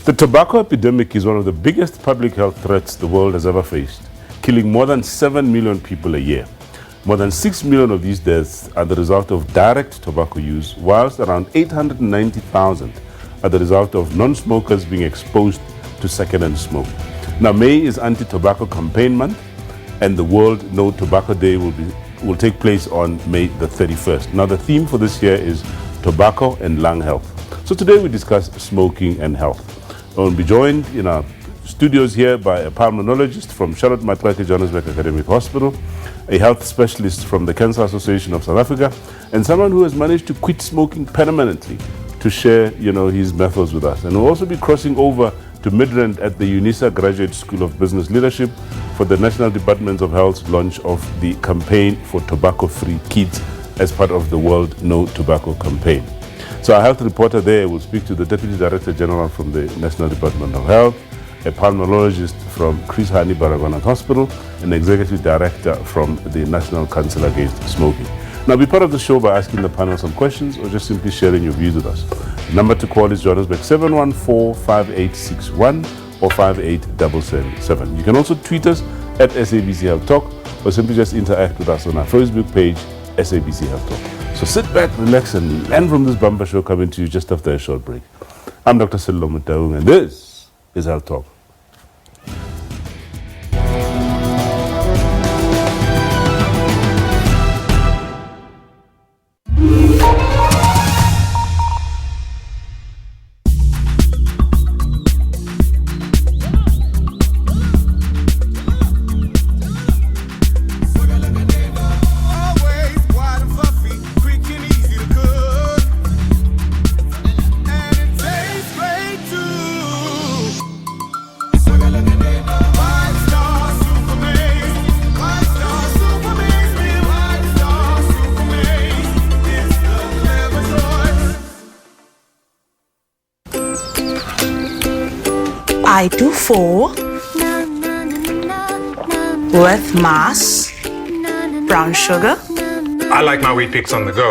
The tobacco epidemic is one of the biggest public health threats the world has ever faced, killing more than 7 million people a year. More than 6 million of these deaths are the result of direct tobacco use, whilst around 890,000 are the result of non-smokers being exposed to second-hand smoke. Now, May is Anti-Tobacco Campaign Month, and the World No Tobacco Day will take place on May the 31st. Now, the theme for this year is tobacco and lung health. So today we discuss smoking and health. We'll be joined in our studios here by a pulmonologist from Charlotte Maxeke Johannesburg Academic Hospital, a health specialist from the Cancer Association of South Africa, and someone who has managed to quit smoking permanently to share, his methods with us. And we'll also be crossing over to Midrand at the UNISA Graduate School of Business Leadership for the National Department of Health's launch of the campaign for tobacco-free kids as part of the World No Tobacco Campaign. So our health reporter there will speak to the Deputy Director General from the National Department of Health, a pulmonologist from Chris Hani Baragwanath Hospital, and Executive Director from the National Council Against Smoking. Now, be part of the show by asking the panel some questions or just simply sharing your views with us. The number to call is Johannesburg 714-5861 or 58777. You can also tweet us at SABC Health Talk or simply just interact with us on our Facebook page, SABC Health Talk. So sit back, relax, and learn from this bumper show coming to you just after a short break. I'm Dr. Sello Mutaung, and this is Health Talk. I do 4 with mass, brown sugar. I like my Wheat Bix on the go.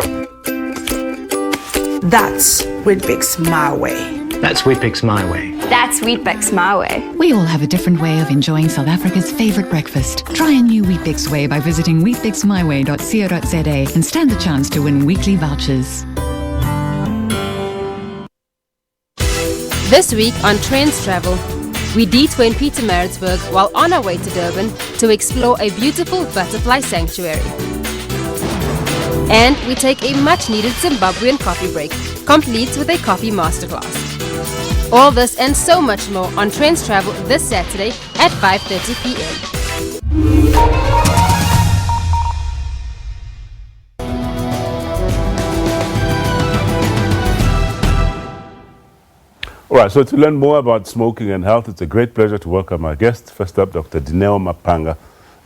That's Wheat Bix my way. That's Wheat Bix my way. That's Wheat Bix my way. We all have a different way of enjoying South Africa's favourite breakfast. Try a new Wheat Bix way by visiting wheatbixmyway.co.za and stand the chance to win weekly vouchers. This week on Trends Travel, we detour in Pietermaritzburg while on our way to Durban to explore a beautiful butterfly sanctuary. And we take a much-needed Zimbabwean coffee break, complete with a coffee masterclass. All this and so much more on Trends Travel this Saturday at 5:30 p.m. All right, so to learn more about smoking and health, it's a great pleasure to welcome our guest. First up, Dr. Dineo Mapanga.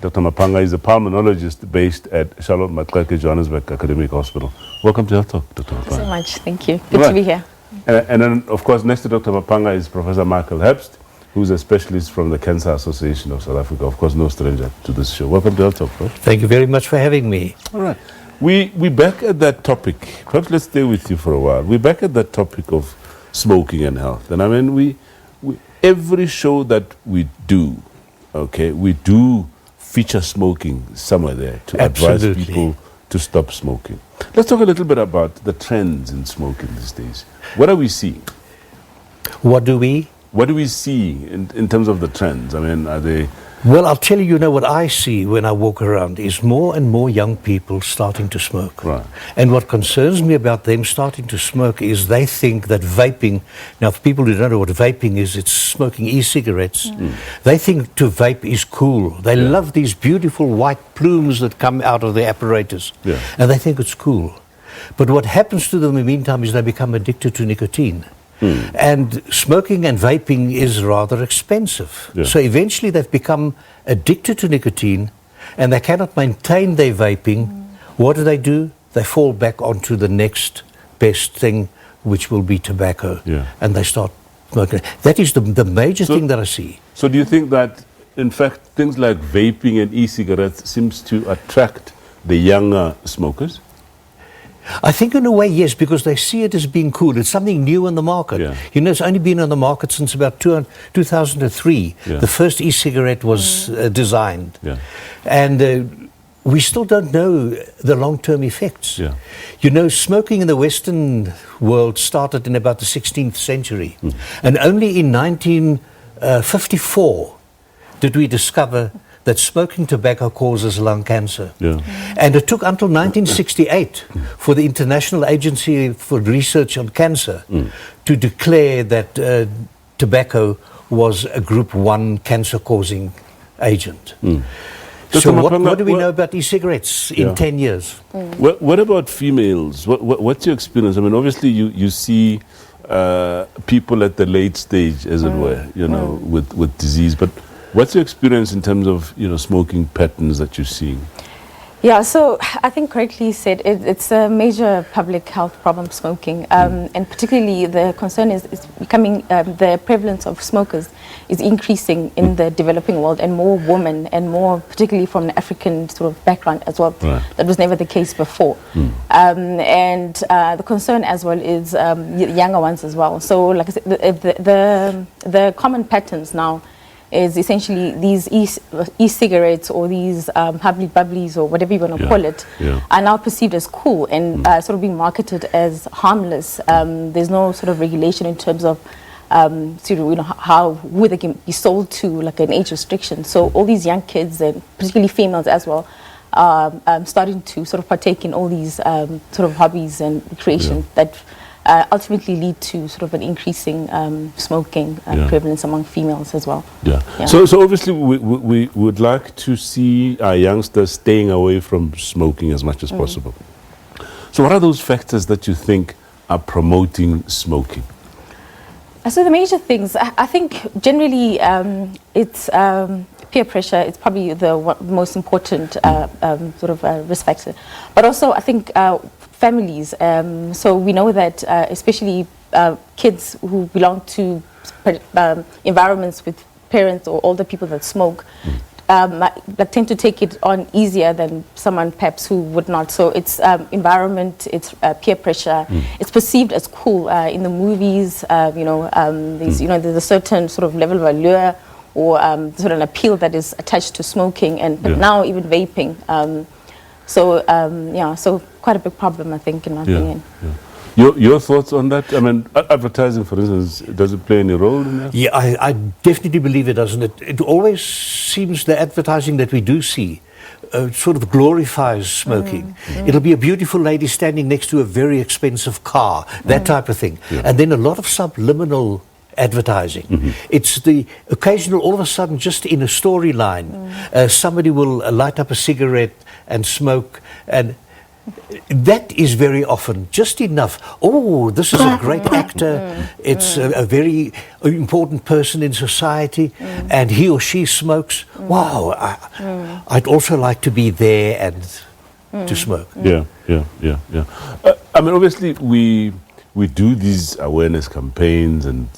Dr. Mapanga is a pulmonologist based at Charlotte Maxeke Johannesburg Academic Hospital. Welcome to Health Talk, Dr. Mapanga. Thank you so much. Thank you. Good to be here. And then, of course, next to Dr. Mapanga is Professor Michael Herbst, who's a specialist from the Cancer Association of South Africa. Of course, no stranger to this show. Welcome to Health Talk, Prof. Thank you very much for having me. All right. We're back at that topic. Perhaps let's stay with you for a while. We're back at that topic of smoking and health. And I mean, we every show that we do, we do feature smoking somewhere there to advise people to stop smoking. Let's talk a little bit about the trends in smoking these days. What are we seeing? What do we see in terms of the trends? I mean, are they... Well, I'll tell you, what I see when I walk around is more and more young people starting to smoke. Right. And what concerns me about them starting to smoke is they think that vaping, now for people who don't know what vaping is, it's smoking e-cigarettes. They think to vape is cool. They love these beautiful white plumes that come out of the apparatus. Yeah. And they think it's cool. But what happens to them in the meantime is they become addicted to nicotine. And smoking and vaping is rather expensive. Yeah. So eventually they've become addicted to nicotine and they cannot maintain their vaping. What do? They fall back onto the next best thing, which will be tobacco. Yeah. And they start smoking. That is the major thing that I see. So do you think that, in fact, things like vaping and e-cigarettes seems to attract the younger smokers? I think in a way, yes, because they see it as being cool. It's something new on the market. Yeah. You know, it's only been on the market since about 2003. Yeah. The first e-cigarette was designed. Yeah. And we still don't know the long-term effects. Yeah. You know, smoking in the Western world started in about the 16th century. And only in 1954 did we discover that smoking tobacco causes lung cancer. Yeah. And it took until 1968 for the International Agency for Research on Cancer to declare that tobacco was a group 1 cancer-causing agent. So what do we know about e-cigarettes in 10 years? What about females? What's your experience? I mean, obviously you see people at the late stage, as it were, you know, with disease, but what's your experience in terms of, you know, smoking patterns that you're seeing? Yeah, so I think correctly said, it's a major public health problem, smoking, and particularly the concern is becoming, the prevalence of smokers is increasing in the developing world, and more women, and more particularly from an African sort of background as well. Right. That was never the case before. And the concern as well is younger ones as well. So like I said, the common patterns now is essentially these e-cigarettes or these hubbly bubblies or whatever you want to call it are now perceived as cool and sort of being marketed as harmless. There's no sort of regulation in terms of who they can be sold to, like an age restriction. So all these young kids, and particularly females as well, are starting to sort of partake in all these sort of hobbies and recreation that ultimately lead to sort of an increasing smoking prevalence among females as well. Yeah. So obviously we would like to see our youngsters staying away from smoking as much as possible. So what are those factors that you think are promoting smoking? So the major things, I think generally it's peer pressure. It's probably the most important sort of risk factor. But also I think families. So we know that especially kids who belong to environments with parents or older people that smoke tend to take it on easier than someone perhaps who would not. So it's environment, it's peer pressure. It's perceived as cool in the movies. There's a certain sort of level of allure or sort of an appeal that is attached to smoking, but now even vaping. So quite a big problem, I think, in my opinion. Your thoughts on that? I mean, advertising, for instance, does it play any role in that? Yeah, I definitely believe it doesn't. It always seems the advertising that we do see sort of glorifies smoking. It'll be a beautiful lady standing next to a very expensive car, that type of thing. And then a lot of subliminal advertising. It's the occasional, all of a sudden, just in a storyline, somebody will light up a cigarette and smoke, and that is very often just enough. Oh, this is a great actor. It's a very important person in society, and he or she smokes. Wow, I'd also like to be there and to smoke. Yeah. I mean, obviously, we do these awareness campaigns, and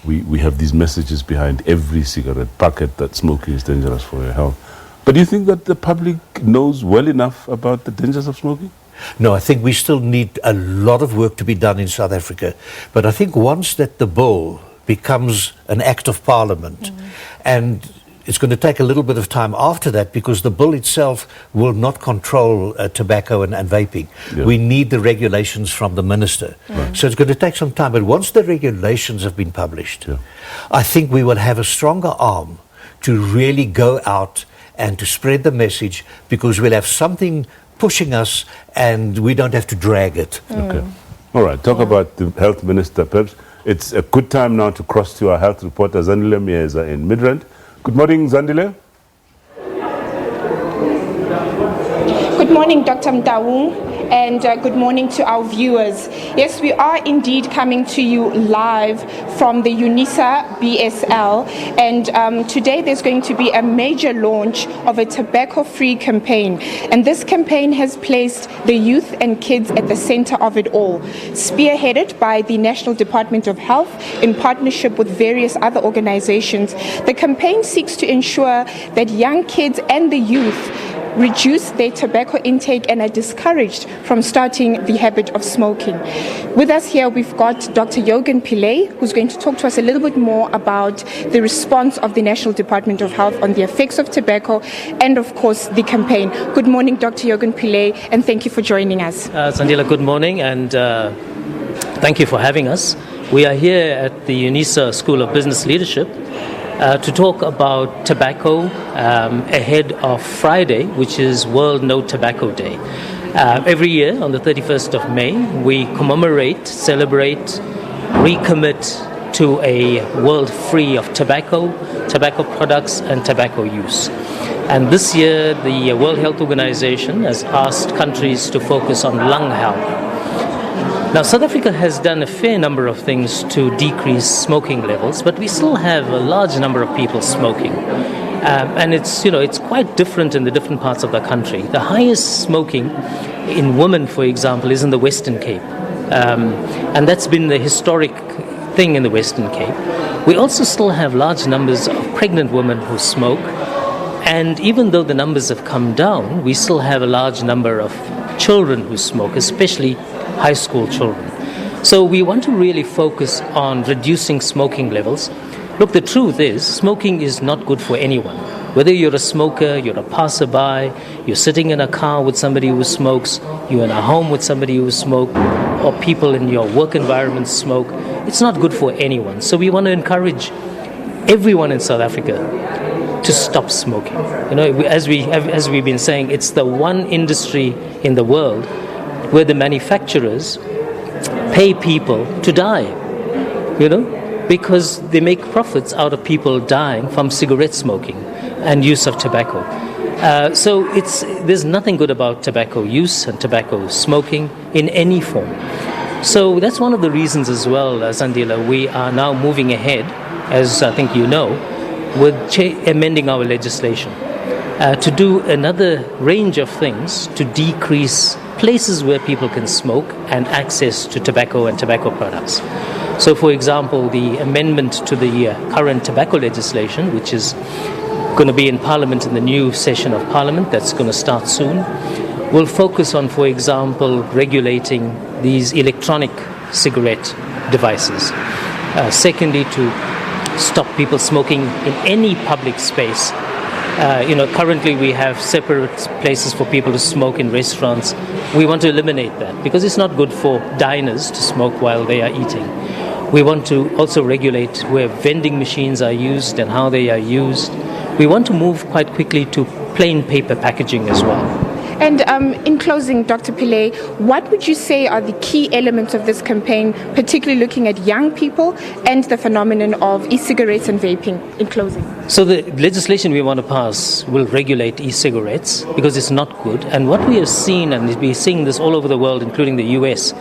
we have these messages behind every cigarette packet that smoking is dangerous for your health. But do you think that the public knows well enough about the dangers of smoking? No, I think we still need a lot of work to be done in South Africa. But I think once that the bill becomes an act of parliament, and it's going to take a little bit of time after that, because the bill itself will not control tobacco and vaping. We need the regulations from the minister. So it's going to take some time. But once the regulations have been published, I think we will have a stronger arm to really go out and to spread the message, because we'll have something pushing us and we don't have to drag it. Okay. All right. Talk about the health minister. Perhaps it's a good time now to cross to our health reporter, Zandile Mieza in Midrand. Good morning, Zandile. Good morning, Dr. Mtaung, and good morning to our viewers. Yes, we are indeed coming to you live from the UNISA BSL, and today there's going to be a major launch of a tobacco-free campaign, and this campaign has placed the youth and kids at the center of it all, spearheaded by the National Department of Health in partnership with various other organizations. The campaign seeks to ensure that young kids and the youth reduce their tobacco intake and are discouraged from starting the habit of smoking. With us here, we've got Dr. Jürgen Pillay, who's going to talk to us a little bit more about the response of the National Department of Health on the effects of tobacco and, of course, the campaign. Good morning, Dr. Jürgen Pillay, and thank you for joining us. Sandila, good morning, and thank you for having us. We are here at the UNISA School of Business Leadership to talk about tobacco ahead of Friday, which is World No Tobacco Day. Every year on the 31st of May, we commemorate, celebrate, recommit to a world free of tobacco, tobacco products, and tobacco use. And this year, the World Health Organization has asked countries to focus on lung health. Now, South Africa has done a fair number of things to decrease smoking levels, but we still have a large number of people smoking. And it's quite different in the different parts of the country. The highest smoking in women, for example, is in the Western Cape. And that's been the historic thing in the Western Cape. We also still have large numbers of pregnant women who smoke. And even though the numbers have come down, we still have a large number of children who smoke, especially high school children. So we want to really focus on reducing smoking levels. Look, the truth is, smoking is not good for anyone. Whether you're a smoker, you're a passerby, you're sitting in a car with somebody who smokes, you're in a home with somebody who smokes, or people in your work environment smoke, it's not good for anyone. So we want to encourage everyone in South Africa to stop smoking. As we've been saying, it's the one industry in the world where the manufacturers pay people to die, because they make profits out of people dying from cigarette smoking and use of tobacco. So there's nothing good about tobacco use and tobacco smoking in any form. So that's one of the reasons as well, Sandila, we are now moving ahead, as I think you know, with amending our legislation to do another range of things to decrease places where people can smoke and access to tobacco and tobacco products. So, for example, the amendment to the current tobacco legislation, which is going to be in Parliament in the new session of Parliament that's going to start soon, will focus on, for example, regulating these electronic cigarette devices. Secondly, to stop people smoking in any public space. Currently we have separate places for people to smoke in restaurants. We want to eliminate that because it's not good for diners to smoke while they are eating. We want to also regulate where vending machines are used and how they are used. We want to move quite quickly to plain paper packaging as well. And in closing, Dr. Pillay, what would you say are the key elements of this campaign, particularly looking at young people and the phenomenon of e-cigarettes and vaping, in closing? So the legislation we want to pass will regulate e-cigarettes because it's not good. And what we have seen, and we're seeing this all over the world, including the US,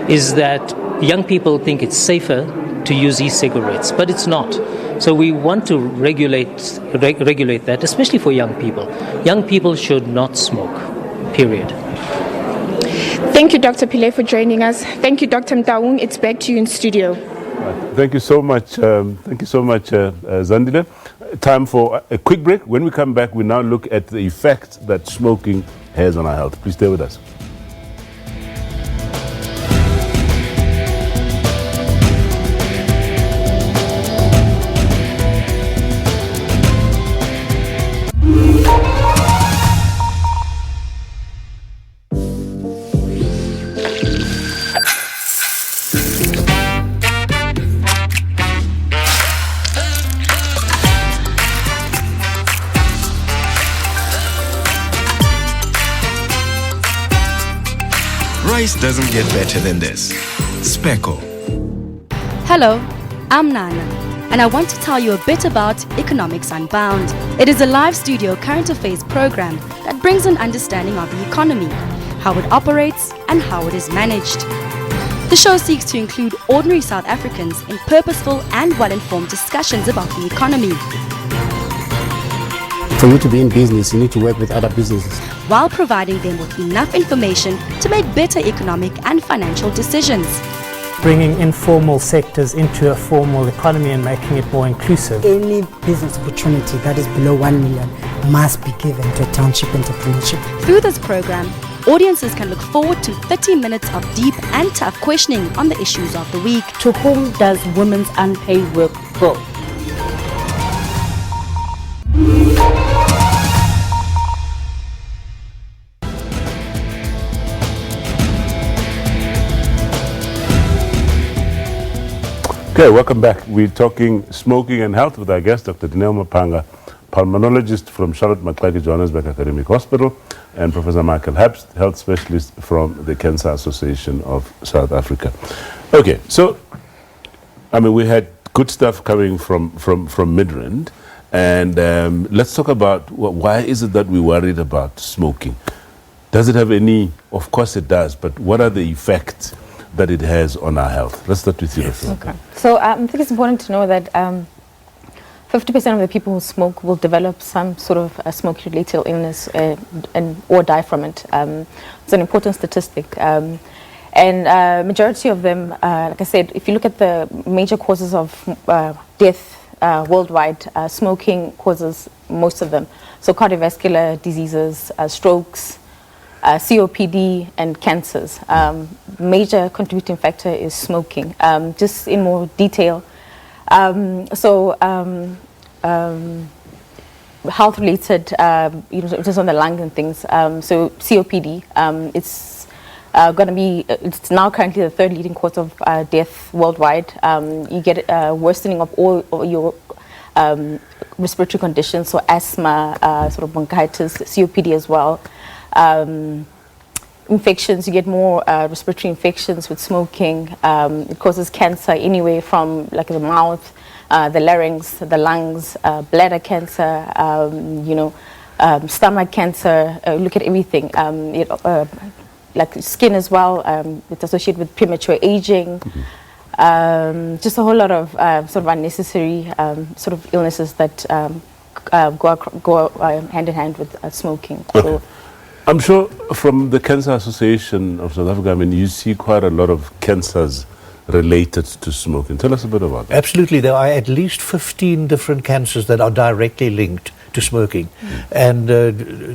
is that young people think it's safer to use e-cigarettes, but it's not. So we want to regulate that, especially for young people. Young people should not smoke. Period. Thank you, Dr. Pillay, for joining us. Thank you, Dr. Mtaung. It's back to you in studio. Thank you so much. Zandile. Time for a quick break. When we come back, we now look at the effect that smoking has on our health. Please stay with us. Rice doesn't get better than this. Speckle. Hello, I'm Nana, and I want to tell you a bit about Economics Unbound. It is a live studio current affairs program that brings an understanding of the economy, how it operates, and how it is managed. The show seeks to include ordinary South Africans in purposeful and well-informed discussions about the economy. For you to be in business, you need to work with other businesses, while providing them with enough information to make better economic and financial decisions. bringing informal sectors into a formal economy and making it more inclusive. Any business opportunity that is below 1 million must be given to a township entrepreneurship. Through this program, audiences can look forward to 30 minutes of deep and tough questioning on the issues of the week. To whom does women's unpaid work go? Okay, welcome back. We're talking smoking and health with our guest, Dr. Dineo Mapanga, pulmonologist from Charlotte Maxeke Johannesburg Academic Hospital, and Professor Michael Herbst, health specialist from the Cancer Association of South Africa. Okay, so, I mean, we had good stuff coming from Midrand, and let's talk about why is it that we're worried about smoking? Does it have any? Of course it does, but what are the effects that it has on our health? Let's start with you. Yes. Okay. So I think it's important to know that 50% of the people who smoke will develop some sort of a smoke-related illness or die from it. It's an important statistic. And majority of them, like I said, if you look at the major causes of death worldwide, smoking causes most of them. So cardiovascular diseases, strokes, COPD and cancers. Major contributing factor is smoking. Just in more detail, health-related, just on the lung and things. So COPD, it's going to be, it's now currently the third leading cause of death worldwide. You get worsening of all your respiratory conditions, so asthma, sort of bronchitis, COPD as well. Infections, you get more respiratory infections with smoking. It causes cancer anyway from like the mouth, the larynx, the lungs, bladder cancer, stomach cancer. Look at everything. Like skin as well. It's associated with premature aging. Just a whole lot of sort of unnecessary sort of illnesses that go hand in hand with smoking. Okay. So, I'm sure from the Cancer Association of South Africa, I mean, you see quite a lot of cancers related to smoking. Tell us a bit about that. Absolutely. There are at least 15 different cancers that are directly linked to smoking. And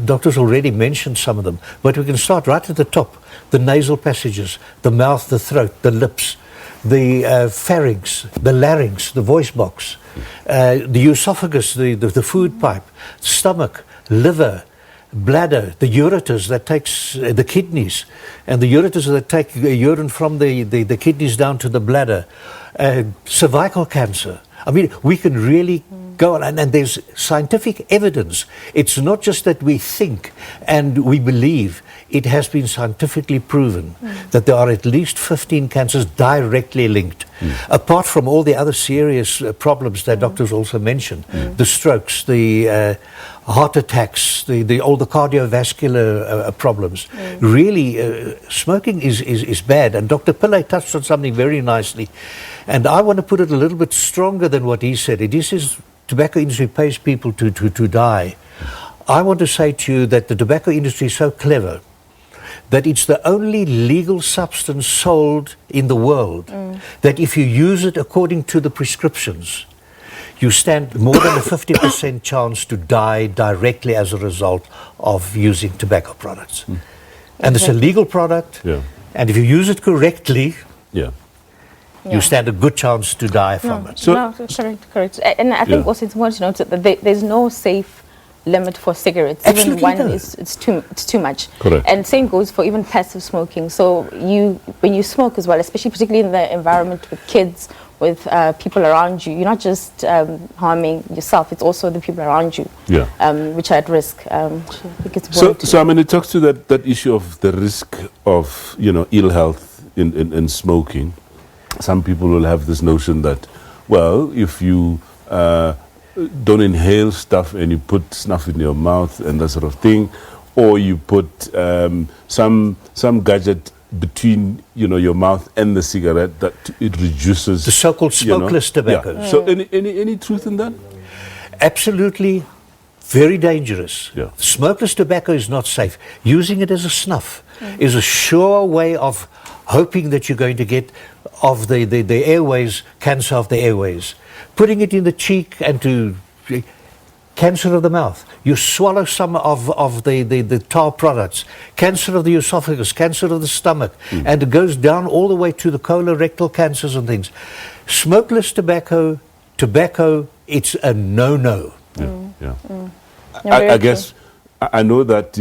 doctors already mentioned some of them. But we can start right at the top. The nasal passages, the mouth, the throat, the lips, the pharynx, the larynx, the voice box, the esophagus, the food pipe, stomach, liver, bladder, the ureters that takes the kidneys, and the ureters that take urine from the kidneys down to the bladder, cervical cancer. I mean, we can really go on, and there's scientific evidence. It's not just that we think and we believe. It has been scientifically proven that there are at least 15 cancers directly linked, apart from all the other serious problems that doctors also mentioned, the strokes, the heart attacks, all the cardiovascular problems. Really, smoking is bad. And Dr. Pillay touched on something very nicely. And I want to put it a little bit stronger than what he said. He says tobacco industry pays people to die. I want to say to you that the tobacco industry is so clever that it's the only legal substance sold in the world that if you use it according to the prescriptions, you stand more than a 50% chance to die directly as a result of using tobacco products. And it's a legal product, and if you use it correctly, you stand a good chance to die from it. So, correct. And I think also it's important to note that there's no safe limit for cigarettes. Even one it's too much. Correct. And same goes for even passive smoking. So when you smoke as well, especially particularly in the environment with kids, with people around you, you're not just harming yourself, it's also the people around you, which are at risk. I think it's so I mean, it talks to that issue of the risk of ill health in smoking. Some people will have this notion that, well, if you don't inhale stuff and you put snuff in your mouth and that sort of thing, or you put some gadget between your mouth and the cigarette, that it reduces the so-called smokeless tobacco. So any truth in that? Absolutely, very dangerous. Smokeless tobacco is not safe. Using it as a snuff is a sure way of hoping that you're going to get of the airways, cancer of the airways. Putting it in the cheek and to cancer of the mouth. You swallow some of the tar products, cancer of the esophagus, cancer of the stomach, and it goes down all the way to the colorectal cancers and things. Smokeless tobacco, it's a no-no. I guess I know that,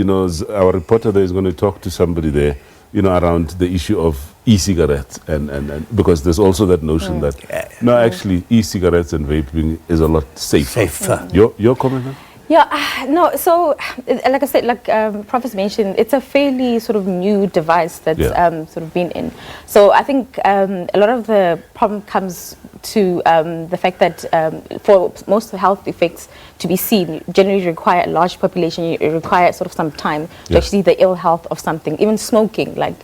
our reporter there is going to talk to somebody there, around the issue of e-cigarettes, and because there's also that notion that actually e-cigarettes and vaping is a lot safer. Your comment on? Yeah, no, so like I said, like Prof mentioned, it's a fairly sort of new device that's sort of been in. So I think a lot of the problem comes to the fact that for most of the health effects to be seen, you generally require a large population, you require sort of some time to actually see the ill health of something. Even smoking, like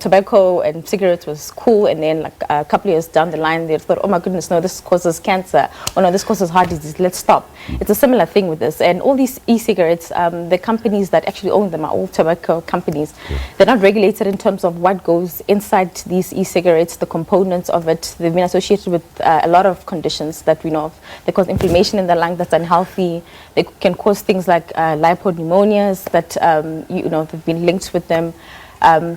tobacco and cigarettes was cool, and then like a couple of years down the line, they thought, oh my goodness, no, this causes cancer, or no, this causes heart disease, let's stop. It's a similar thing with this. And all these e-cigarettes, the companies that actually own them are all tobacco companies. They're not regulated in terms of what goes inside these e-cigarettes, the components of it. They've been associated with a lot of conditions that we know of. They cause inflammation in the lung that's unhealthy. They can cause things like lipopneumonias that they've been linked with them.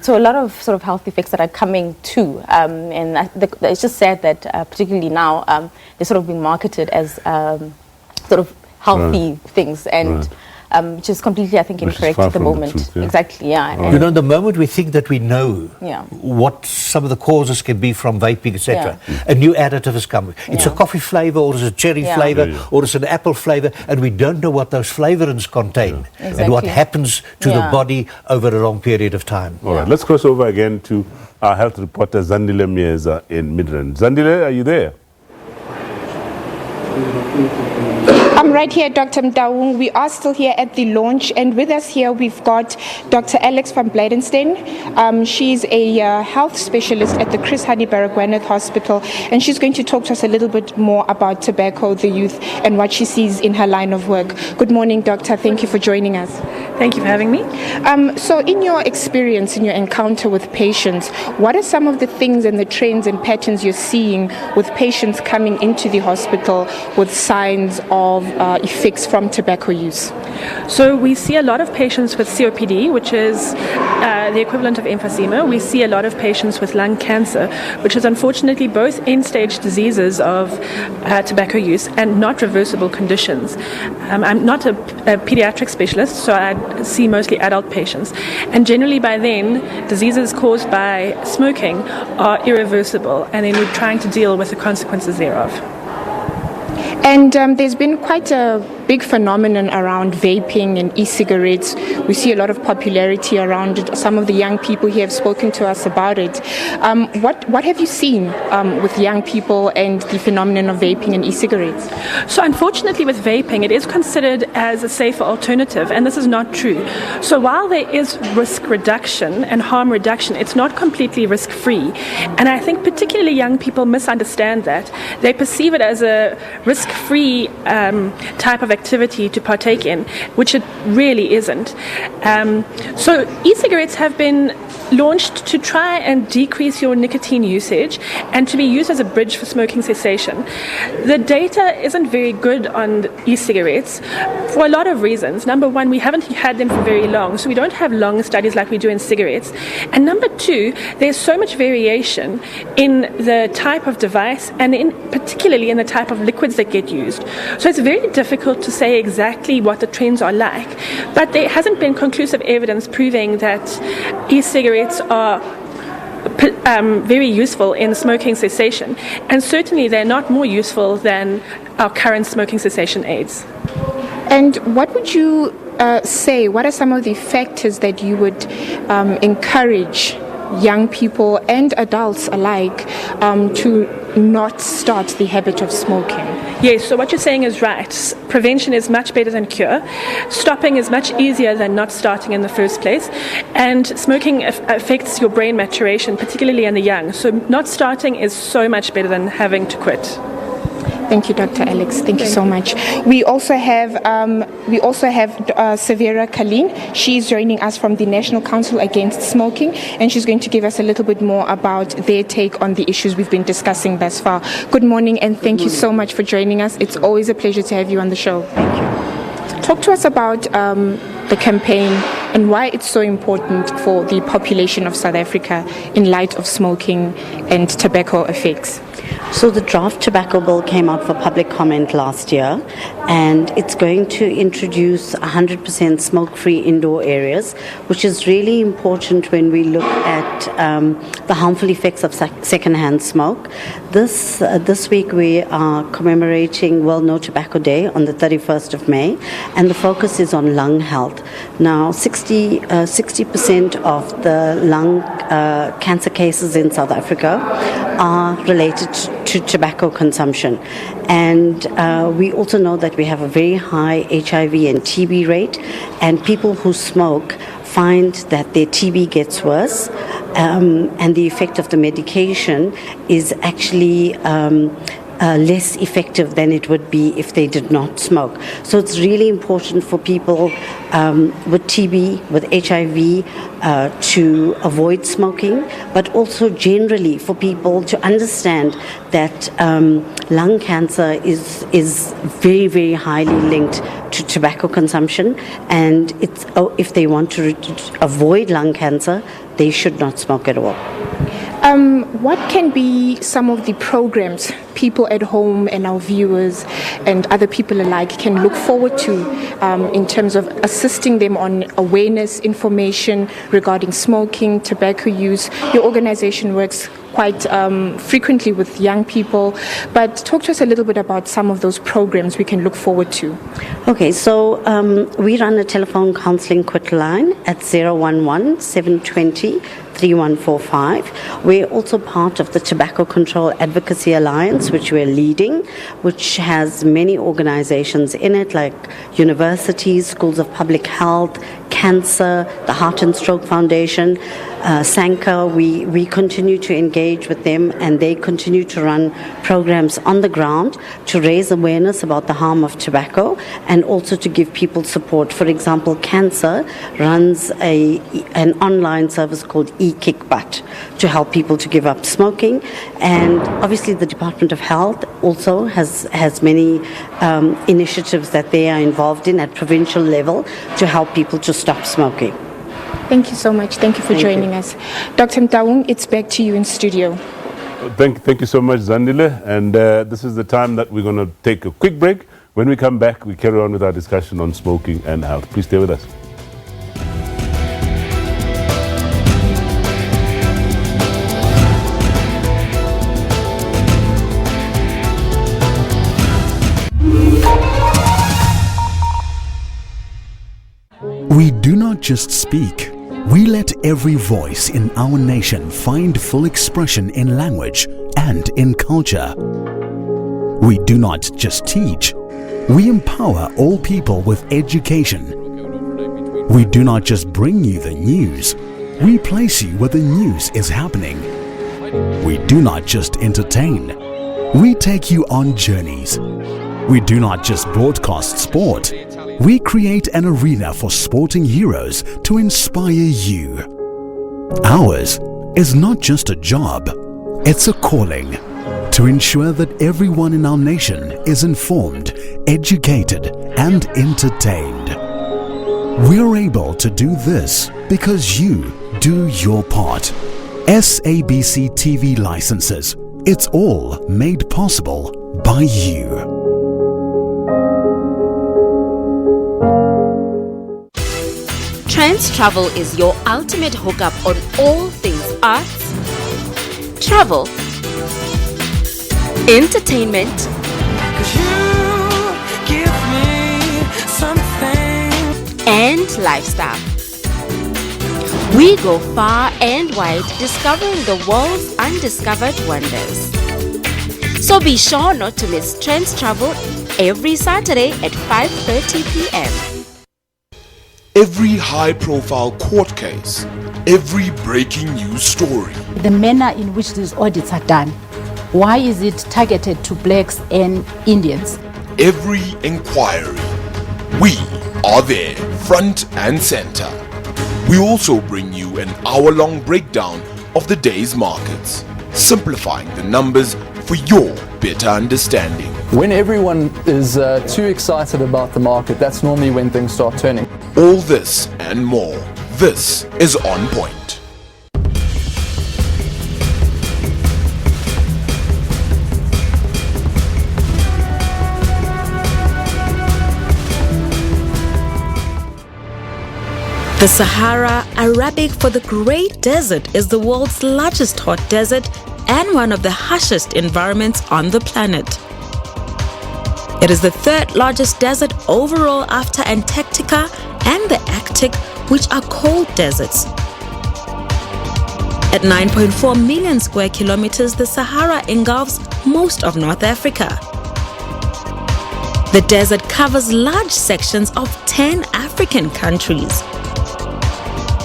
So a lot of sort of health effects that are coming too, and it's just sad that particularly now they're sort of being marketed as sort of healthy things, and which is completely, I think, incorrect at the moment. Exactly, the moment we think that we know what some of the causes can be from vaping, etc., a new additive is coming. It's a coffee flavor, or it's a cherry flavor, or it's an apple flavor, and we don't know what those flavorings contain and what happens to the body over a long period of time. All right, let's cross over again to our health reporter Zandile Mieza in Midrand. Zandile, are you there? I'm right here, Dr. Mdaung. We are still here at the launch, and with us here we've got Dr. Alex van Blydenstein. She's a health specialist at the Chris Hani Baragwanath Hospital, and she's going to talk to us a little bit more about tobacco, the youth, and what she sees in her line of work. Good morning, Doctor. Thank you for joining us. Thank you for having me. So in your experience, in your encounter with patients, what are some of the things and the trends and patterns you're seeing with patients coming into the hospital with signs of effects from tobacco use? So we see a lot of patients with COPD, which is the equivalent of emphysema. We see a lot of patients with lung cancer, which is unfortunately both end-stage diseases of tobacco use and not reversible conditions. I'm not a pediatric specialist, so I see mostly adult patients. And generally by then, diseases caused by smoking are irreversible, and then we're trying to deal with the consequences thereof. And there's been quite a big phenomenon around vaping and e-cigarettes. We see a lot of popularity around it. Some of the young people here have spoken to us about it. What have you seen with young people and the phenomenon of vaping and e-cigarettes? So unfortunately with vaping, it is considered as a safer alternative, and this is not true. So while there is risk reduction and harm reduction, it's not completely risk-free. And I think particularly young people misunderstand that. They perceive it as a risk-free type of activity to partake in, which it really isn't. So e-cigarettes have been launched to try and decrease your nicotine usage and to be used as a bridge for smoking cessation. The data isn't very good on e-cigarettes for a lot of reasons. Number one, we haven't had them for very long, so we don't have long studies like we do in cigarettes. And number two, there's so much variation in the type of device and particularly in the type of liquids that get used. So it's very difficult to say exactly what the trends are like, but there hasn't been conclusive evidence proving that e-cigarettes are very useful in smoking cessation, and certainly they're not more useful than our current smoking cessation aids. And what would you say, what are some of the factors that you would encourage young people and adults alike to not start the habit of smoking? Yes, so what you're saying is right. Prevention is much better than cure. Stopping is much easier than not starting in the first place. And smoking affects your brain maturation, particularly in the young. So not starting is so much better than having to quit. Thank you, Dr. Alex. Thank you so much. We also have Severa Kalin. She's joining us from the National Council Against Smoking, and she's going to give us a little bit more about their take on the issues we've been discussing thus far. Good morning, and thank you so much for joining us. It's always a pleasure to have you on the show. Thank you. Talk to us about the campaign and why it's so important for the population of South Africa in light of smoking and tobacco effects. So the draft tobacco bill came out for public comment last year, and it's going to introduce 100% smoke-free indoor areas, which is really important when we look at the harmful effects of secondhand smoke. This week we are commemorating World No Tobacco Day on the 31st of May, and the focus is on lung health. Now, 60% of the lung cancer cases in South Africa are related to tobacco consumption, and we also know that we have a very high HIV and TB rate, and people who smoke find that their TB gets worse, and the effect of the medication is actually less effective than it would be if they did not smoke. So it's really important for people with TB, with HIV, to avoid smoking, but also generally for people to understand that lung cancer is very, very highly linked to tobacco consumption, and if they want to avoid lung cancer, they should not smoke at all. What can be some of the programs people at home and our viewers and other people alike can look forward to in terms of assisting them on awareness, information regarding smoking, tobacco use? Your organization works quite frequently with young people, but talk to us a little bit about some of those programs we can look forward to. Okay, so we run a telephone counseling quit line at 011 720 3145. We're also part of the Tobacco Control Advocacy Alliance, which we're leading, which has many organizations in it, like universities, schools of public health, cancer, the Heart and Stroke Foundation, SANCA. We continue to engage with them, and they continue to run programs on the ground to raise awareness about the harm of tobacco and also to give people support. For example, Cancer runs an online service called e-Kickbutt to help people to give up smoking, and obviously the Department of Health also has many initiatives that they are involved in at provincial level to help people to stop smoking. Thank you so much. Thank you for joining us. Dr. Mtaung, it's back to you in studio. Thank you so much, Zandile. And this is the time that we're going to take a quick break. When we come back, we carry on with our discussion on smoking and health. Please stay with us. We do not just speak, we let every voice in our nation find full expression in language and in culture. We do not just teach, we empower all people with education. We do not just bring you the news, we place you where the news is happening. We do not just entertain, we take you on journeys. We do not just broadcast sport, we create an arena for sporting heroes to inspire you. Ours is not just a job, it's a calling to ensure that everyone in our nation is informed, educated, and entertained. We're able to do this because you do your part. SABC TV licenses, it's all made possible by you. Trans Travel is your ultimate hookup on all things arts, travel, entertainment, and lifestyle. We go far and wide discovering the world's undiscovered wonders. So be sure not to miss Trans Travel every Saturday at 5:30 p.m. Every high-profile court case, every breaking news story. The manner in which these audits are done Why is it targeted to blacks and Indians? Every inquiry, we are there, front and center. We also bring you an hour-long breakdown of the day's markets, simplifying the numbers for your better understanding. When everyone is too excited about the market, that's normally when things start turning. All this and more. This is On Point. The Sahara, Arabic for the Great Desert, is the world's largest hot desert and one of the harshest environments on the planet. It is the third largest desert overall after Antarctica and the Arctic, which are cold deserts. At 9.4 million square kilometers, the Sahara engulfs most of North Africa. The desert covers large sections of 10 African countries.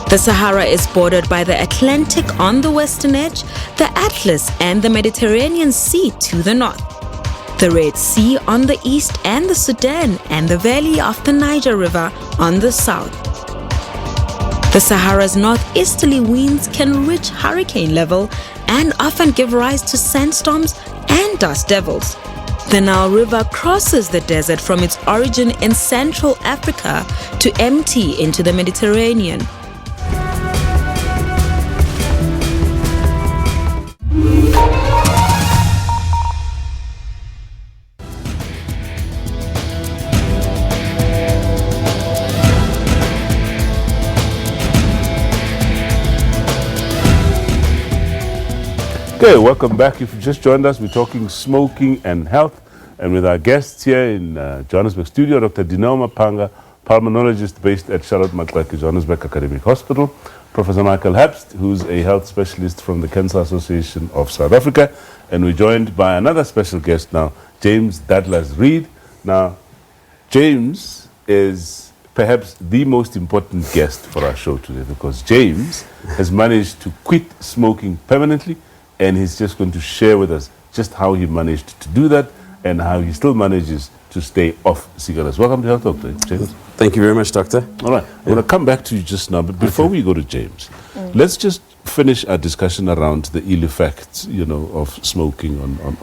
The Sahara is bordered by the Atlantic on the western edge, the Atlas and the Mediterranean Sea to the north, the Red Sea on the east and the Sudan and the valley of the Niger River on the south. The Sahara's northeasterly winds can reach hurricane level and often give rise to sandstorms and dust devils. The Nile River crosses the desert from its origin in Central Africa to empty into the Mediterranean. Okay, welcome back. If you just joined us, we're talking smoking and health. And with our guests here in Johannesburg studio, Dr. Dineo Mapanga, pulmonologist based at Charlotte Maxeke Johannesburg Academic Hospital, Professor Michael Herbst, who's a health specialist from the Cancer Association of South Africa, and we're joined by another special guest now, James Douglas-Reid. Now, James is perhaps the most important guest for our show today because James has managed to quit smoking permanently, and he's just going to share with us just how he managed to do that and how he still manages to stay off cigarettes. Welcome to Health Doctor, James. Thank you very much, Doctor. All right, I'm going to come back to you just now, but before we go to James, let's just finish our discussion around the ill effects, of smoking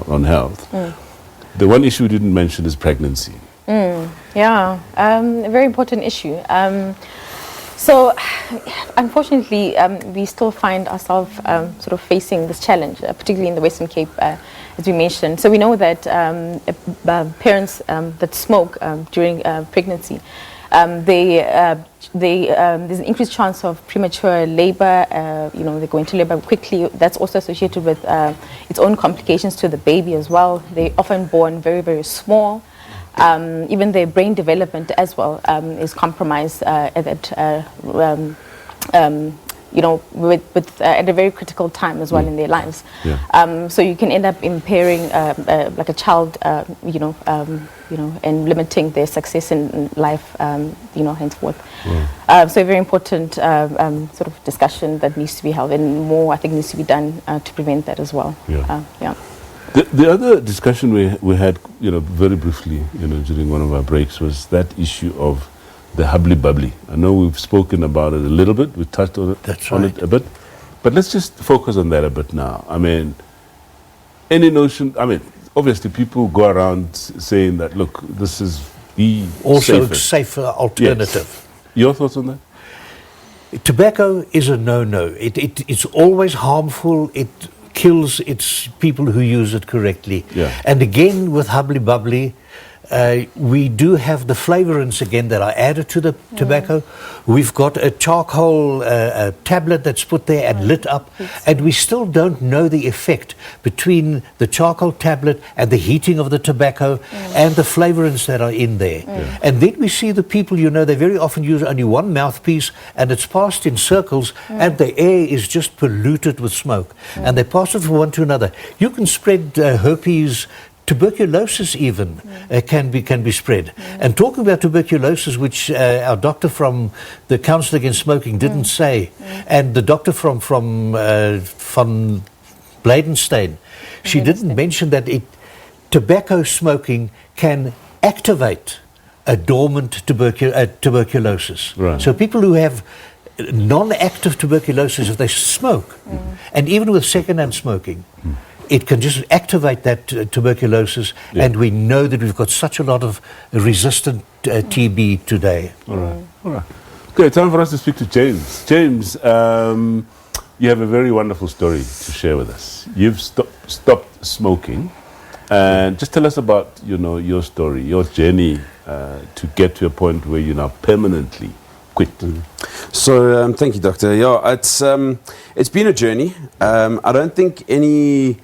on health. The one issue we didn't mention is pregnancy. Yeah, a very important issue. So, unfortunately, we still find ourselves sort of facing this challenge, particularly in the Western Cape, as we mentioned. So we know that parents that smoke during pregnancy, there's an increased chance of premature labor. They go into labor quickly. That's also associated with its own complications to the baby as well. They're often born very, very small. Even their brain development as well is compromised at a very critical time as well in their lives. Yeah. So you can end up impairing like a child, and limiting their success in life, henceforth. So a very important sort of discussion that needs to be held, and more I think needs to be done to prevent that as well. Yeah. The other discussion we had, very briefly, during one of our breaks was that issue of the hubbly bubbly. I know we've spoken about it a little bit. We touched on it a bit. But let's just focus on that a bit now. I mean, any notion, obviously people go around saying that, look, this is the also safer alternative. Yes. Your thoughts on that? Tobacco is a no-no. It's always harmful. It kills its people who use it correctly. Yeah. And again, with hubbly bubbly, we do have the flavorants again that are added to the tobacco. We've got a charcoal tablet that's put there and lit up, and we still don't know the effect between the charcoal tablet and the heating of the tobacco and the flavorants that are in there. And then we see the people, they very often use only one mouthpiece, and it's passed in circles, and the air is just polluted with smoke, and they pass it from one to another. You can spread herpes, tuberculosis even can be spread. And talking about tuberculosis, which our doctor from the Council Against Smoking didn't say, and the doctor from Van Bladenstein She didn't mention that tobacco smoking can activate a dormant tuberculosis. Right. So people who have non-active tuberculosis, if they smoke, and even with second-hand smoking, it can just activate that tuberculosis, and we know that we've got such a lot of resistant TB today. All right. Okay, time for us to speak to James. James, you have a very wonderful story to share with us. You've stopped smoking, and just tell us about your story, your journey to get to a point where you now permanently quit. So thank you, Doctor. Yeah, it's been a journey. I don't think any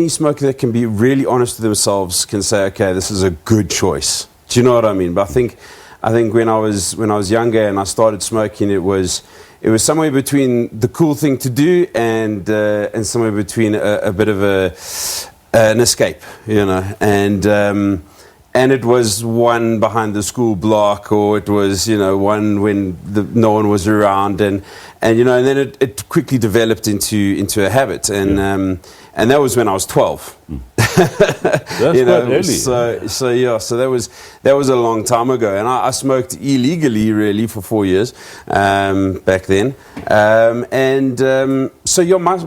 smoker that can be really honest with themselves can say, okay, this is a good choice. Do you know what I mean? But I think when I was younger and I started smoking, it was somewhere between the cool thing to do and somewhere between a bit of an escape, and it was one behind the school block, or it was one when no one was around, and then it quickly developed into a habit, and that was when I was 12. That's quite early. So that was a long time ago, and I smoked illegally really for 4 years back then,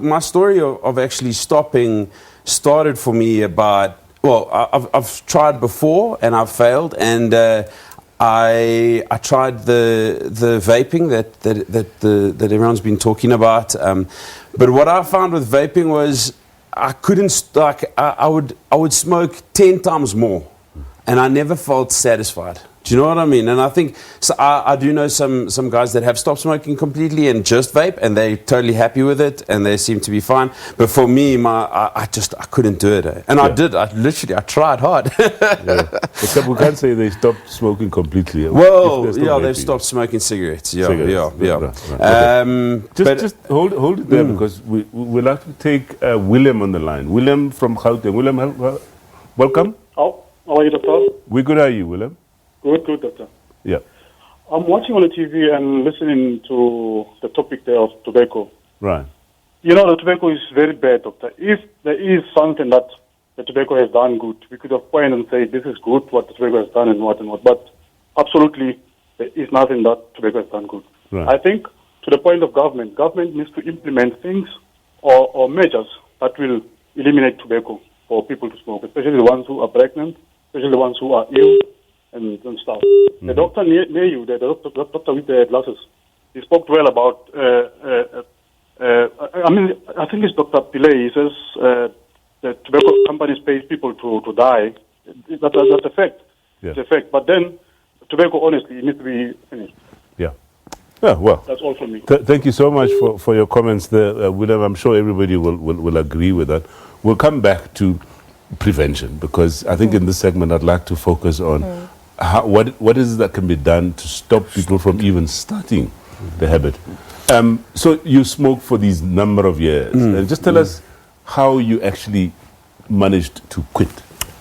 my story of actually stopping started for me about. Well, I've tried before and I've failed, and I tried the vaping that everyone's been talking about. But what I found with vaping was I couldn't I would smoke 10 times more, and I never felt satisfied. Do you know what I mean? And I think I do know some guys that have stopped smoking completely and just vape, and they're totally happy with it, and they seem to be fine. But for me, I couldn't do it. And I did. I tried hard. But we can't say they stopped smoking completely. Well, they've stopped smoking cigarettes. Yeah. Right. Just hold it there, because we'll have to take William on the line. William from Gauteng. William, welcome. How are you, Doctor? We're good. How are you, William? Good, Doctor. Yeah. I'm watching on the TV and listening to the topic there of tobacco. Right. The tobacco is very bad, Doctor. If there is something that the tobacco has done good, we could have pointed and say this is good, what the tobacco has done and what. But absolutely, there is nothing that tobacco has done good. Right. I think to the point of government needs to implement things or measures that will eliminate tobacco for people to smoke, especially the ones who are pregnant, especially the ones who are ill, and stuff. Mm-hmm. The doctor near you, the doctor with the glasses, he spoke well about, I think it's Dr. Pillay. He says the tobacco companies pay people to die. That's a fact. Yeah. It's a fact. But then, tobacco, honestly, needs to be finished. Yeah. Yeah, well. That's all from me. Thank you so much for your comments there, William. I'm sure everybody will agree with that. We'll come back to prevention, because I think in this segment I'd like to focus on what is it that can be done to stop people from even starting the habit. So you smoke for these number of years, and just tell us how you actually managed to quit.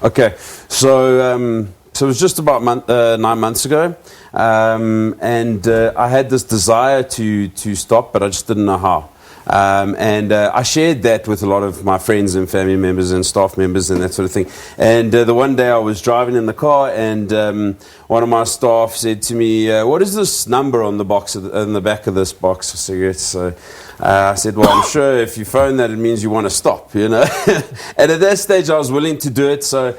Okay, so it was just about 9 months ago, and I had this desire to stop, but I just didn't know how. I shared that with a lot of my friends and family members and staff members and that sort of thing. And the one day I was driving in the car, and one of my staff said to me, "What is this number on the box on the back of this box of cigarettes?" So I said, "Well, I'm sure if you phone that, it means you want to stop, And at that stage, I was willing to do it. So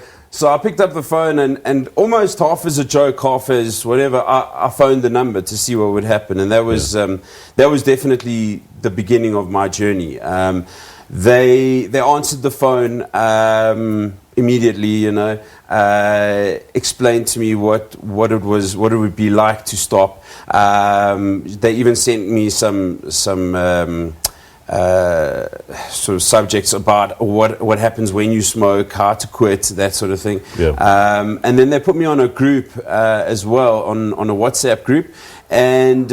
I picked up the phone, and almost half as a joke, half as whatever, I phoned the number to see what would happen. And that was definitely the beginning of my journey. They answered the phone immediately, explained to me what it would be like to stop. They even sent me some sort of subjects about what happens when you smoke, how to quit, that sort of thing. Yeah. And then they put me on a group as well, on a WhatsApp group, and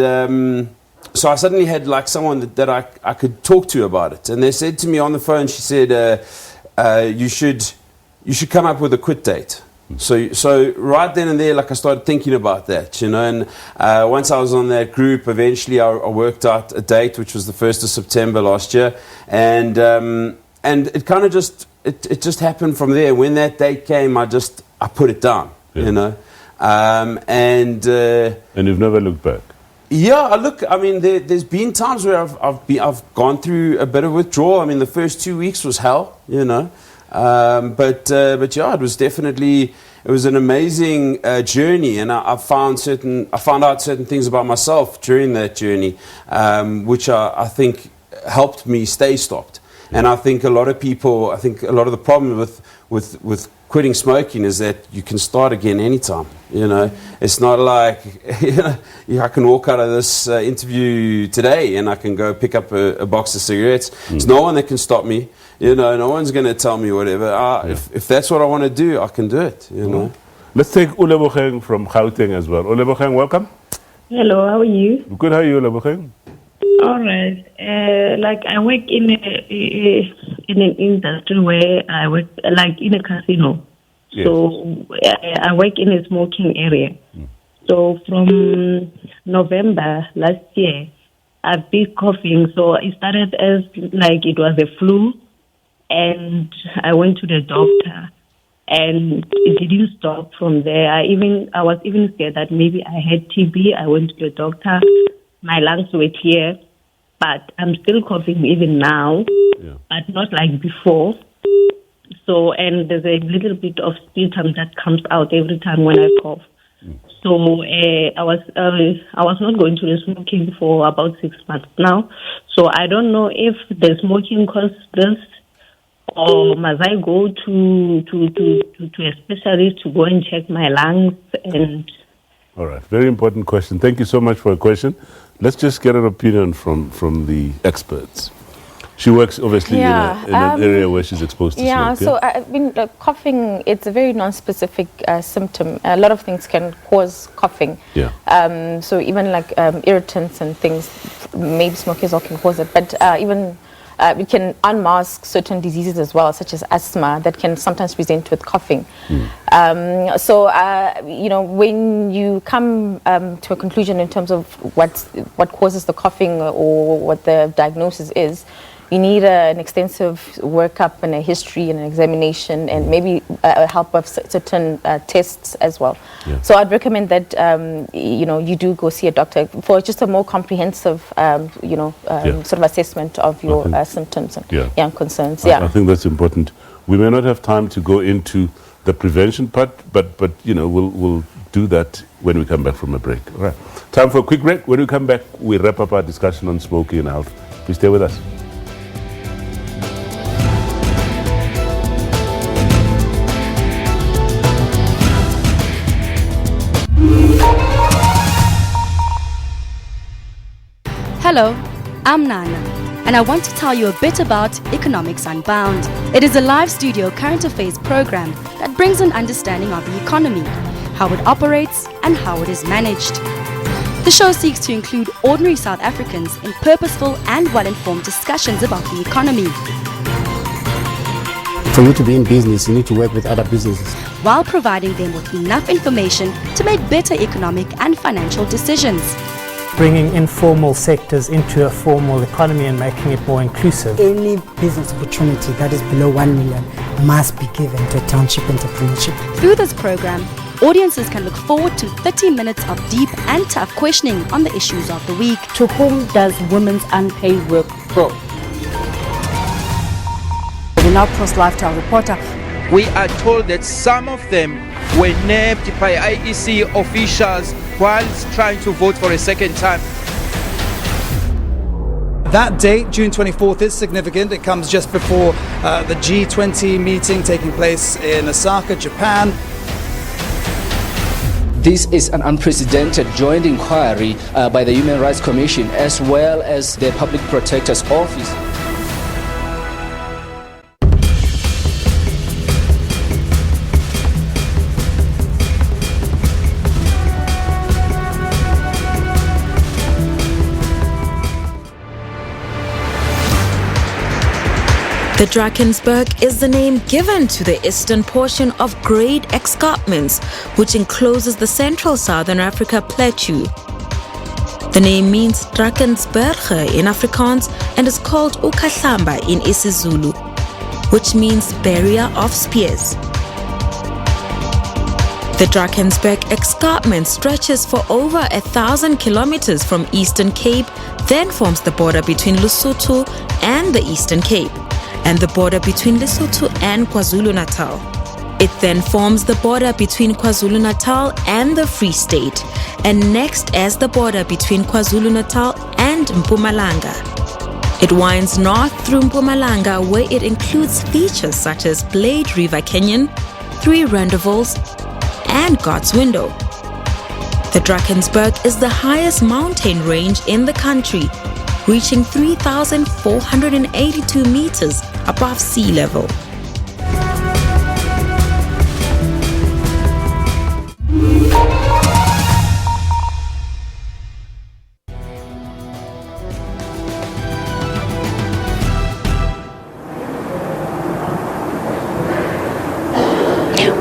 so I suddenly had like someone that I could talk to about it. And they said to me on the phone, she said, you should come up with a quit date. So right then and there, like, I started thinking about that, and once I was on that group, eventually I worked out a date, which was the 1st of September last year, and it kind of just it just happened from there. When that date came, I put it down, you know. And you've never looked back? Yeah, I mean, there's been times where I've gone through a bit of withdrawal. I mean, the first 2 weeks was hell, you know. But yeah, it was an amazing journey, and I found out certain things about myself during that journey, which I think helped me stay stopped. And I think a lot of the problem with quitting smoking is that you can start again anytime. You know, it's not like I can walk out of this interview today and I can go pick up a box of cigarettes. There's no one that can stop me. You know, no one's going to tell me whatever. If that's what I want to do, I can do it. You know. Let's take Uleboheng from Gauteng as well. Uleboheng, welcome. Hello, how are you? Good. How are you, Uleboheng? All right. Like I work in an industry where I work like in a casino. Yes. So I work in a smoking area. So from November last year, I've been coughing. So it started as like it was a flu, and I went to the doctor, and it didn't stop from there. I was even scared that maybe I had TB. I went to the doctor. My lungs were clear, but I'm still coughing even now, but not like before. So, and there's a little bit of sputum that comes out every time when I cough. So I was not going to the smoking for about 6 months now. So I don't know if the smoking caused this, or must I go to a specialist to go and check my lungs and. All right, very important question. Thank you so much for the question. Let's just get an opinion from the experts. She works obviously in an area where she's exposed to smoke. So I mean, coughing, it's a very non-specific symptom. A lot of things can cause coughing. So even like irritants and things, maybe smoking can cause it. But even we can unmask certain diseases as well, such as asthma, that can sometimes present with coughing. You know, when you come to a conclusion in terms of what causes the coughing or what the diagnosis is, you need an extensive workup and a history and an examination, and maybe help of certain tests as well. So I'd recommend that you know, you do go see a doctor for just a more comprehensive sort of assessment of your symptoms and concerns. I think that's important. We may not have time to go into the prevention part, but you know, we'll do that when we come back from a break. All right. Time for a quick break. When we come back, we wrap up our discussion on smoking and health. Please stay with us. Hello, I'm Nana, and I want to tell you a bit about Economics Unbound. It is a live studio current affairs program that brings an understanding of the economy, how it operates, and how it is managed. The show seeks to include ordinary South Africans in purposeful and well-informed discussions about the economy. For you to be in business, you need to work with other businesses, while providing them with enough information to make better economic and financial decisions. Bringing informal sectors into a formal economy and making it more inclusive. Any business opportunity that is below 1 million must be given to township entrepreneurship. Through this program, audiences can look forward to 30 minutes of deep and tough questioning on the issues of the week. To whom does women's unpaid work go? The Now Post Lifestyle reporter. We are told that some of them were nabbed by IEC officials whilst trying to vote for a second time. That date, June 24th, is significant. It comes just before the G20 meeting taking place in Osaka, Japan. This is an unprecedented joint inquiry by the Human Rights Commission as well as the Public Protector's Office. The Drakensberg is the name given to the eastern portion of Great Escarpments, which encloses the central Southern Africa plateau. The name means Drakensberge in Afrikaans and is called Ukahlamba in isiZulu. which means barrier of spears. The Drakensberg escarpment stretches for over 1,000 kilometers from Eastern Cape, then forms the border between Lesotho and the Eastern Cape, and the border between Lesotho and KwaZulu-Natal. It then forms the border between KwaZulu-Natal and the Free State, and next as the border between KwaZulu-Natal and Mpumalanga. It winds north through Mpumalanga, where it includes features such as Blade River Canyon, 3 rendezvous, and God's Window. The Drakensberg is the highest mountain range in the country, reaching 3,482 meters above sea level.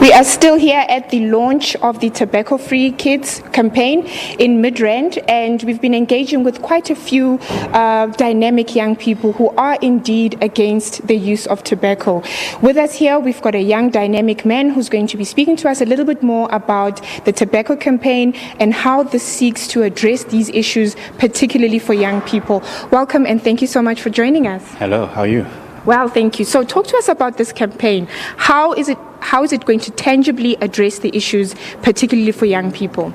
We are still here at the launch of the Tobacco Free Kids campaign in Midrand, and we've been engaging with quite a few dynamic young people who are indeed against the use of tobacco. With us here, we've got a young dynamic man who's going to be speaking to us a little bit more about the tobacco campaign and how this seeks to address these issues, particularly for young people. Welcome, and thank you so much for joining us. Hello, how are you? Well, thank you. So talk to us about this campaign. How is it going to tangibly address the issues, particularly for young people?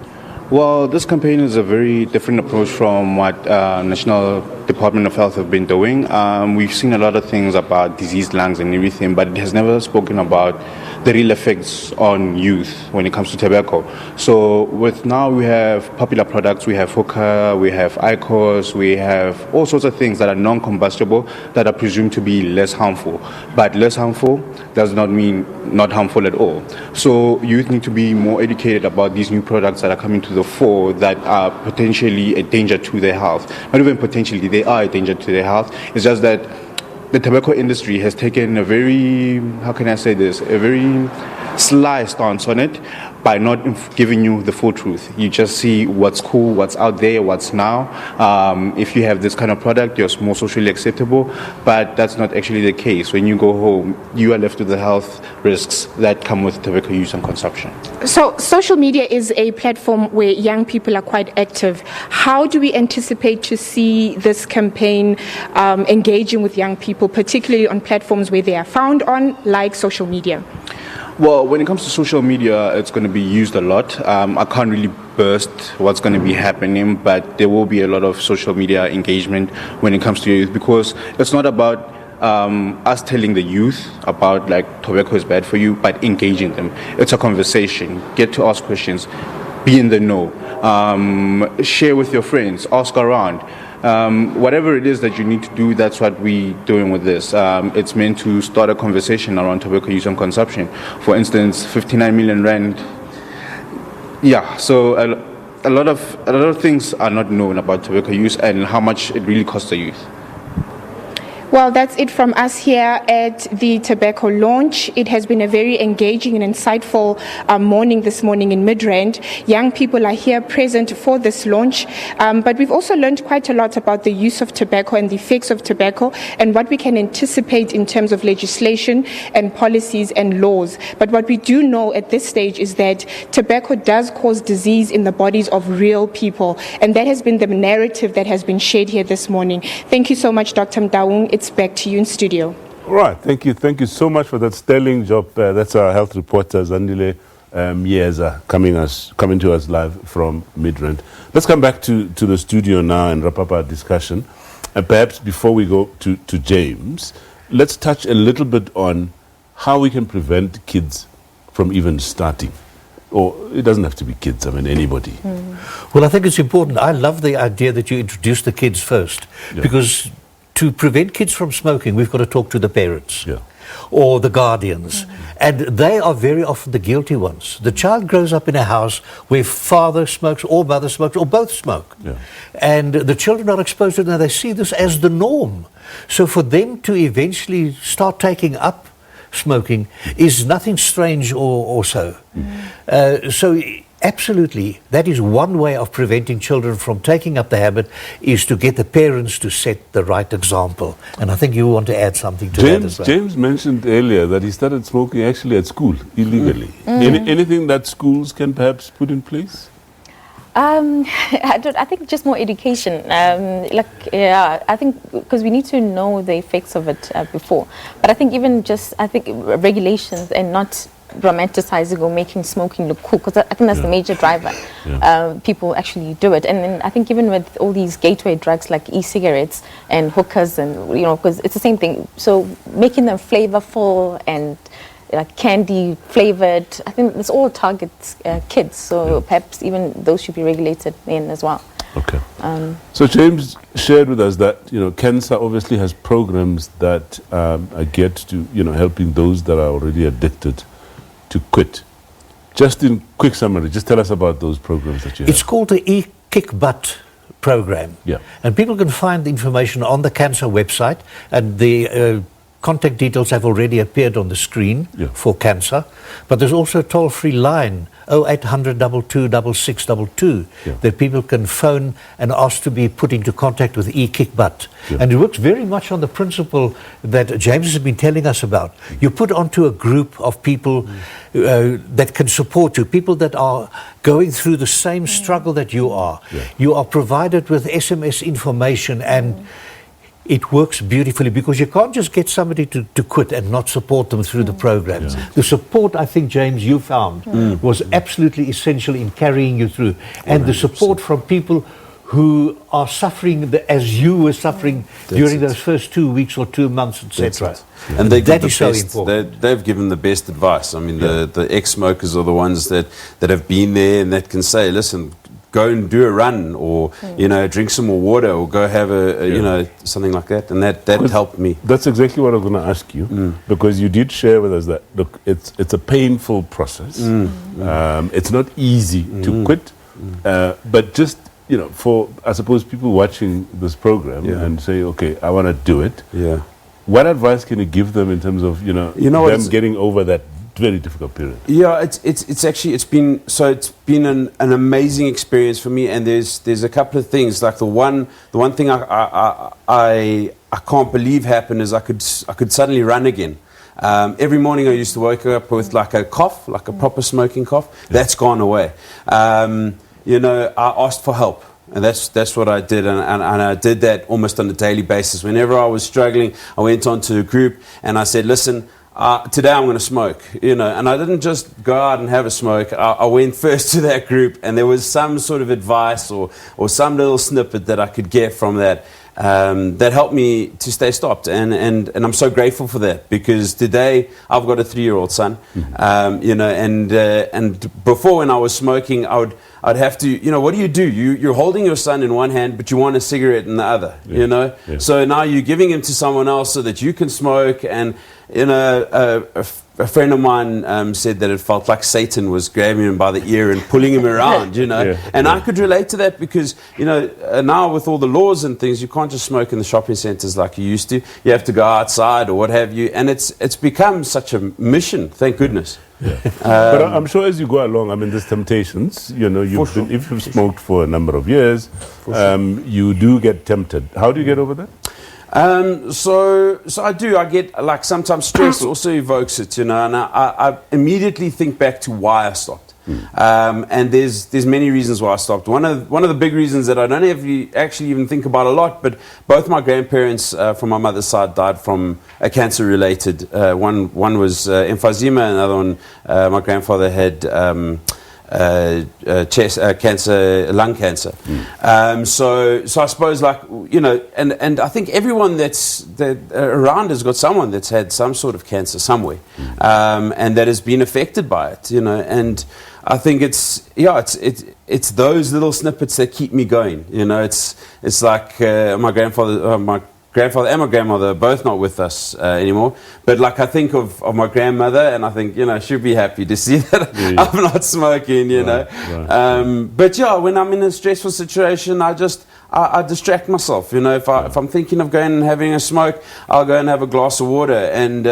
Well, this campaign is a very different approach from what National Department of Health have been doing. We've seen a lot of things about diseased lungs and everything, but it has never spoken about the real effects on youth when it comes to tobacco. So with now we have popular products, we have hookah, we have IQOS, we have all sorts of things that are non-combustible that are presumed to be less harmful. But less harmful does not mean not harmful at all. So youth need to be more educated about these new products that are coming to the fore that are potentially a danger to their health. Not even potentially, they are a danger to their health. It's just that the tobacco industry has taken a very, how can I say this, a very sly stance on it by not giving you the full truth. You just see what's cool, what's out there, what's now. If you have this kind of product, you're more socially acceptable, but that's not actually the case. When you go home, you are left with the health risks that come with tobacco use and consumption. So social media is a platform where young people are quite active. How do we anticipate to see this campaign engaging with young people, particularly on platforms where they are found on, like social media? Well, when it comes to social media, it's going to be used a lot. I can't really burst what's going to be happening, but there will be a lot of social media engagement when it comes to youth, because it's not about us telling the youth about like tobacco is bad for you, but engaging them. It's a conversation. Get to ask questions. Be in the know. Share with your friends. Ask around. Whatever it is that you need to do, that's what we're doing with this. It's meant to start a conversation around tobacco use and consumption. For instance, 59 million rand. Yeah, so a lot of things are not known about tobacco use and how much it really costs the youth. Well, that's it from us here at the tobacco launch. It has been a very engaging and insightful morning this morning in Midrand. Young people are here present for this launch, but we've also learned quite a lot about the use of tobacco and the effects of tobacco and what we can anticipate in terms of legislation and policies and laws. But what we do know at this stage is that tobacco does cause disease in the bodies of real people, and that has been the narrative that has been shared here this morning. Thank you so much, Dr. Mdaung. It's back to you in studio. All right, thank you so much for that sterling job. That's our health reporter Zandile Mieza coming to us live from Midrand. Let's come back to the studio now and wrap up our discussion. And perhaps before we go to James, let's touch a little bit on how we can prevent kids from even starting. Or it doesn't have to be kids, I mean anybody. Well, I think it's important. I love the idea that you introduce the kids first, because to prevent kids from smoking, we've got to talk to the parents or the guardians. And they are very often the guilty ones. The child grows up in a house where father smokes or mother smokes or both smoke. And the children are exposed to it and they see this as the norm. So for them to eventually start taking up smoking is nothing strange or so. absolutely, that is one way of preventing children from taking up the habit, is to get the parents to set the right example. And I think you want to add something to that as well. James mentioned earlier that he started smoking actually at school, illegally. Anything that schools can perhaps put in place? I think just more education. I think because we need to know the effects of it before. But I think even just, regulations and not romanticizing or making smoking look cool, because I think that's the major driver. People actually do it. And then I think even with all these gateway drugs like e-cigarettes and hookahs and, because it's the same thing. So making them flavorful and like candy flavored, I think this all targets kids, so perhaps even those should be regulated in as well. Okay. So James shared with us that cancer obviously has programs that are geared to helping those that are already addicted to quit. Just in quick summary, just tell us about those programs that you have. It's called the E-Kick Butt program. Yeah. And people can find the information on the cancer website, and the contact details have already appeared on the screen for cancer, but there's also a toll-free line 0800 22 6622 that people can phone and ask to be put into contact with E-Kick Butt. And it works very much on the principle that James has been telling us about. You put onto a group of people that can support you, people that are going through the same struggle that you are. You are provided with SMS information, and it works beautifully, because you can't just get somebody to quit and not support them through the programs. The support, I think, James, you found was absolutely essential in carrying you through. And the support from people who are suffering as you were suffering during those first 2 weeks or 2 months, etc. And they give that is the so best, important. they've given the best advice. I mean, the ex-smokers are the ones that have been there and that can say, listen, go and do a run, or drink some more water, or go have something like that, and that helped me. That's exactly what I was going to ask you, because you did share with us that look, it's a painful process. It's not easy to quit, but just for I suppose people watching this program and say, okay, I want to do it. What advice can you give them in terms of them getting over that very difficult period? It's been an amazing experience for me, and there's a couple of things. Like the one thing I can't believe happened is I could suddenly run again. Every morning I used to wake up with like a cough, like a proper smoking cough. That's gone away. I asked for help. And that's what I did, and I did that almost on a daily basis. Whenever I was struggling, I went onto a group and I said, listen, today I'm going to smoke, and I didn't just go out and have a smoke. I went first to that group, and there was some sort of advice or some little snippet that I could get from that that helped me to stay stopped, and I'm so grateful for that, because today I've got a 3-year-old son, and before, when I was smoking, I'd have to, what do? You're holding your son in one hand, but you want a cigarette in the other, So now you're giving him to someone else so that you can smoke. And a friend of mine said that it felt like Satan was grabbing him by the ear and pulling him around, And I could relate to that, because, now with all the laws and things, you can't just smoke in the shopping centres like you used to. You have to go outside or what have you. And it's become such a mission, thank goodness. But I'm sure as you go along, I mean, there's temptations. If you've smoked for a number of years, you do get tempted. How do you get over that? So I do. I get, like, sometimes stress also evokes it, and I immediately think back to why I stopped. And there's many reasons why I stopped. One of the big reasons that I don't actually even think about a lot, but both my grandparents from my mother's side died from a cancer related. One was emphysema, and another one, my grandfather had cancer, lung cancer. So I suppose, like, and I think everyone that's around has got someone that's had some sort of cancer somewhere, and that has been affected by it, and I think it's those little snippets that keep me going. It's like my grandfather and my grandmother are both not with us anymore. But like I think of my grandmother, and I think, you know, she'd be happy to see that I'm not smoking, you know. But yeah, when I'm in a stressful situation, I distract myself. You know, if I'm thinking of going and having a smoke, I'll go and have a glass of water, and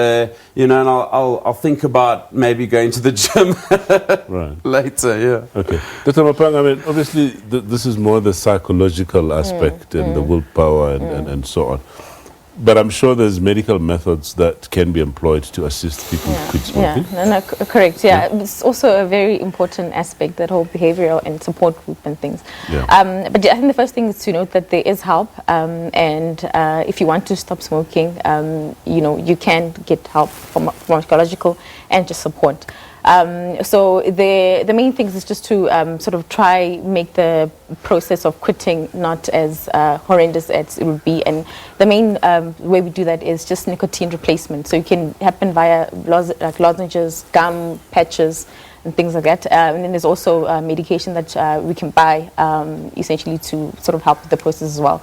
you know, and I'll think about maybe going to the gym later. Yeah. Okay, Dr. Mapang, I mean, obviously this is more the psychological aspect and the willpower and so on. But I'm sure there's medical methods that can be employed to assist people quit smoking. Correct. Yeah, it's also a very important aspect, that whole behavioral and support group and things. But I think the first thing is to note that there is help, and if you want to stop smoking, you know, you can get help from pharmacological and just support. So the main thing is just to sort of try make the process of quitting not as horrendous as it would be, and the main way we do that is just nicotine replacement. So it can happen via lozenges, gum, patches, and things like that. And then there's also medication that we can buy essentially to sort of help with the process as well.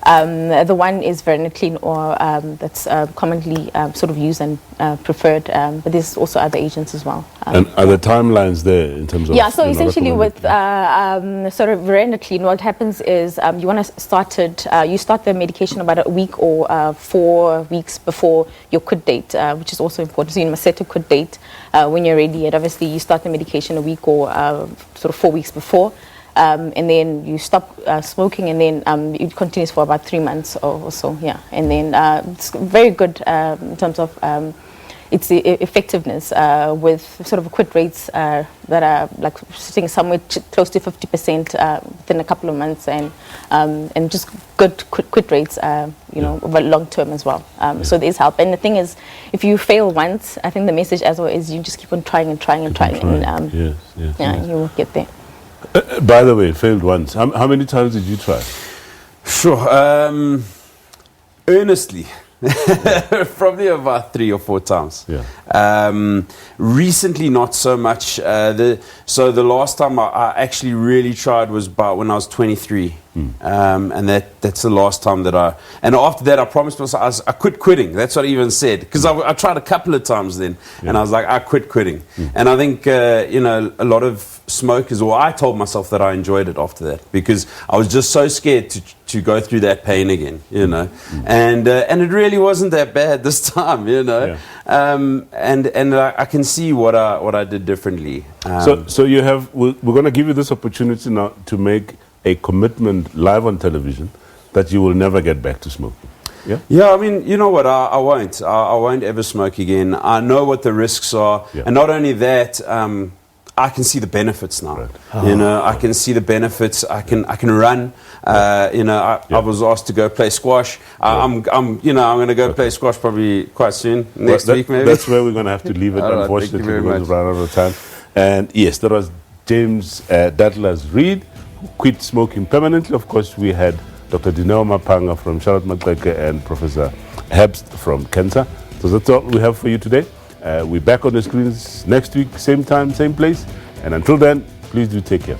The one is varenicline, or that's commonly sort of used and preferred, but there's also other agents as well. And are the timelines there in terms of... Yeah, so essentially with sort of varenicline, what happens is you want to start it, you start the medication about a week or 4 weeks before your quit date, which is also important. So you must set a quit date when you're ready, and obviously you start the medication a week or sort of 4 weeks before, and then you stop smoking, and then it continues for about 3 months or so, yeah. And then it's very good in terms of its effectiveness with sort of quit rates that are like sitting somewhere close to 50% within a couple of months, and just good quit rates, you know, over long term as well. So there's help. And the thing is, if you fail once, I think the message as well is you just keep on trying and trying and trying, and you will get there. By the way, failed once. How many times did you try? Sure. Earnestly. Probably about 3 or 4 times. Recently, not so much. So the last time I actually really tried was about when I was 23. And that's the last time that and after that I promised myself I quit quitting. That's what I even said, because I tried a couple of times then, and I was like, I quit quitting. And I think you know, a lot of smokers, or I told myself that I enjoyed it after that, because I was just so scared to go through that pain again, you know. And it really wasn't that bad this time, you know. And I can see what I did differently. So you have, we're going to give you this opportunity now to make a commitment live on television that you will never get back to smoking. Yeah, I mean, you know what, I won't. I won't ever smoke again. I know what the risks are. And not only that, I can see the benefits now. You know, I can see the benefits. I can run. You know, I was asked to go play squash. I'm going to go play squash probably quite soon, next week maybe. That's where we're going to have to leave it, unfortunately. We're going to run out of time. And yes, that was James Datlas-Reid, who quit smoking permanently. Of course, we had Dr. Dineo Mapanga from Charlotte Maxeke and Professor Herbst from Cancer. So that's all we have for you today. We're back on the screens next week, same time, same place. And until then, please do take care.